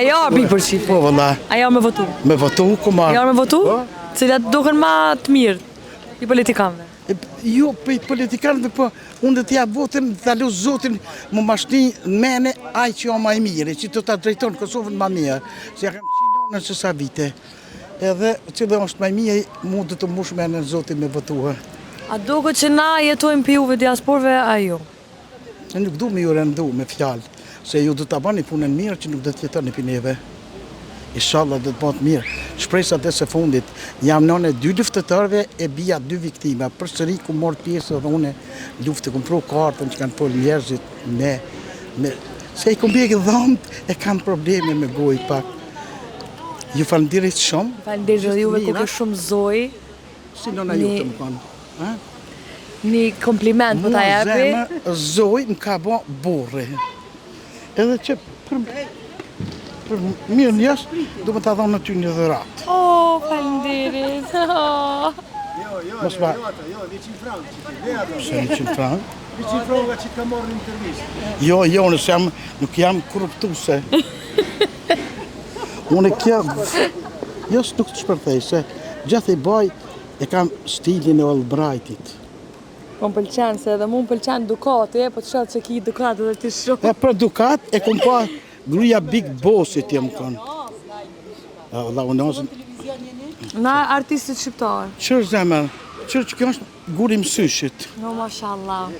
Ajo bi për shqip. Po, valla. Ajo me votu. Me votu, kuma. Ajo me votu? Po. Cilat duken ma të mirë i politikanëve. Jo, për i politikanëve, po, unë dhe t'ja votën, t'alu zotin, më mashni në mene, aj që jo ma i mire, që të ta drejton Kosovën ma mirë, se ja kam qinonën që sa vite. Edhe, që dhe është ma i mirë, mu dhe të mush me në zotin me votuha. A duket që na jetojmë për juve diasporve, a ju? Në nuk du me ju rëndu me fjalë, se ju du të bani punën mirë që nuk dhe t'jetoni për neve. Inshallah dhe të bëtë mirë. Shpresa dhe se fundit, jam nëne 2 luftëtarve e bia 2 viktima. Për sëri ku morë pjesë dhe une luftë, ku pru kartën që kanë polë njerëzit me... Se i ku bjekë dhëmbë e kanë probleme me goj pak. Ju falenderit shumë. Falenderit dhe juve ku ke shumë zoj. Si nëna ju të më kanë. Një kompliment për ta jepi. Mua zemë, zoj më ka bo burri. Edhe që për mirë njës, du më të adhonë në ty një dhërat. O, falenderit. Mos ma... Jo, 100 frank që ti, dhe ato. Se 100 frank? 100 franka që ka marrë në intervistë. Jo, nuk jam korruptuse. Unë kja... Jos nuk të shpërthej, se gjatë i baj e kam stilin e Albrightit. Po më pëlqen, se edhe mu më pëlqen Dukati, po të shatë që ki Dukat edhe ti shumë. E për Dukat e kom pa gruja Big Bossit jem kënë. Allah unë ozën... Na artistit shqiptarë. Qërë zemër, qërë që kjo është gurim syshit. No, mashallah.